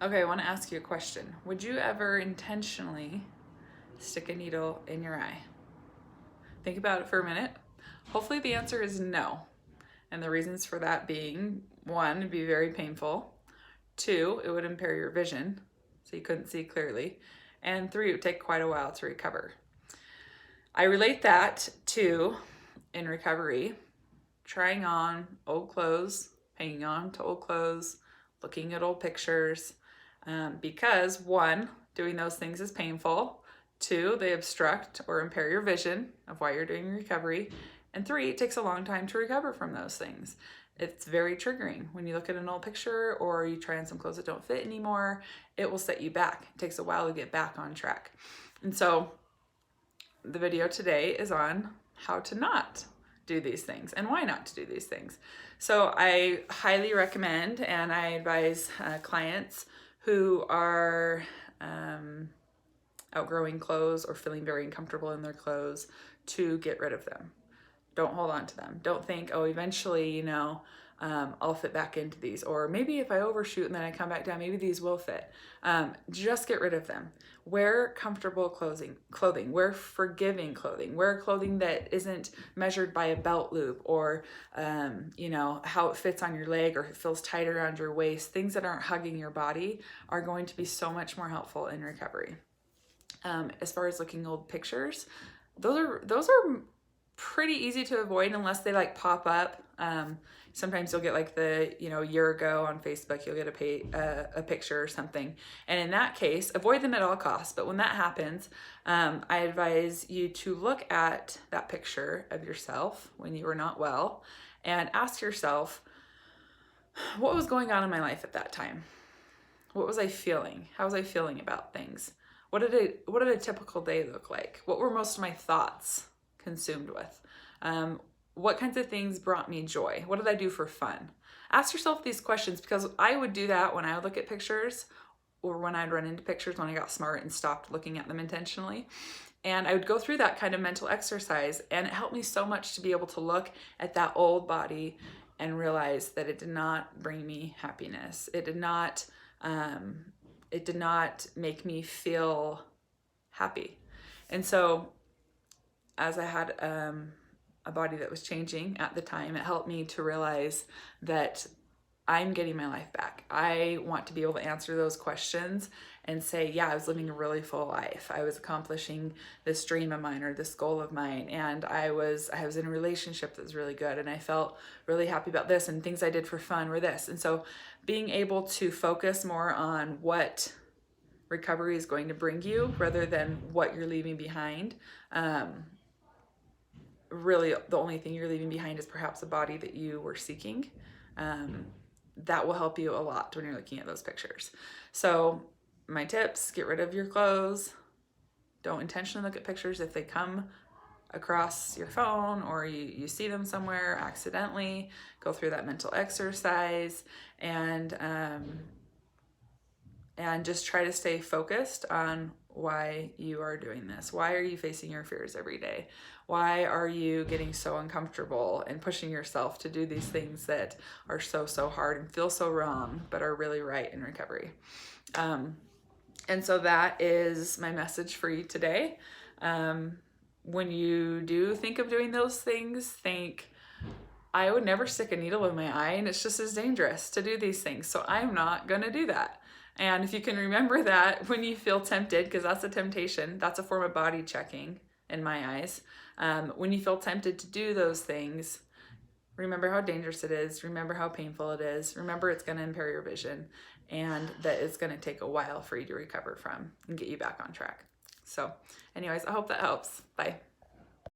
Okay, I want to ask you a question. Would you ever intentionally stick a needle in your eye? Think about it for a minute. Hopefully, the answer is no. And the reasons for that being one, it'd be very painful. Two, it would impair your vision, so you couldn't see clearly. And three, it would take quite a while to recover. I relate that to, in recovery, trying on old clothes, hanging on to old clothes, looking at old pictures, because one, doing those things is painful. Two, they obstruct or impair your vision of why you're doing recovery. And three, it takes a long time to recover from those things. It's very triggering when you look at an old picture or you try on some clothes that don't fit anymore. It will set you back. It takes a while to get back on track. And so the video today is on how to not do these things and why not to do these things. So I highly recommend and I advise clients who are outgrowing clothes or feeling very uncomfortable in their clothes to get rid of them. Don't hold on to them. Don't think, oh, eventually, I'll fit back into these. Or maybe if I overshoot and then I come back down, maybe these will fit. Just get rid of them. Wear comfortable clothing. Wear forgiving clothing. Wear clothing that isn't measured by a belt loop or, how it fits on your leg or it feels tight around your waist. Things that aren't hugging your body are going to be so much more helpful in recovery. As far as looking old pictures, those are pretty easy to avoid unless they like pop up. Sometimes you'll get like the year ago on Facebook, you'll get a picture or something, and in that case avoid them at all costs. But when that happens, I advise you to look at that picture of yourself when you were not well and ask yourself, what was going on in my life at that time? What was I feeling? How was I feeling about things? What did a typical day look like? What were most of my thoughts consumed with? What kinds of things brought me joy? What did I do for fun? Ask yourself these questions, because I would do that when I would look at pictures or when I'd run into pictures when I got smart and stopped looking at them intentionally. And I would go through that kind of mental exercise, and it helped me so much to be able to look at that old body and realize that it did not bring me happiness. It did not make me feel happy. And so as I had a body that was changing at the time, it helped me to realize that I'm getting my life back. I want to be able to answer those questions and say, yeah, I was living a really full life. I was accomplishing this dream of mine or this goal of mine. And I was in a relationship that was really good. And I felt really happy about this, and things I did for fun were this. And so being able to focus more on what recovery is going to bring you rather than what you're leaving behind. Really, the only thing you're leaving behind is perhaps a body that you were seeking. That will help you a lot when you're looking at those pictures. So my tips: get rid of your clothes. Don't intentionally look at pictures if they come across your phone or you see them somewhere accidentally. Go through that mental exercise and just try to stay focused on why you are doing this. Why are you facing your fears every day? Why are you getting so uncomfortable and pushing yourself to do these things that are so hard and feel so wrong, but are really right in recovery? And so that is my message for you today. When you do think of doing those things, think, I would never stick a needle in my eye, and it's just as dangerous to do these things. So I'm not going to do that. And if you can remember that when you feel tempted, because that's a temptation, that's a form of body checking in my eyes. When you feel tempted to do those things, remember how dangerous it is. Remember how painful it is. Remember it's going to impair your vision, and that it's going to take a while for you to recover from and get you back on track. So anyways, I hope that helps. Bye.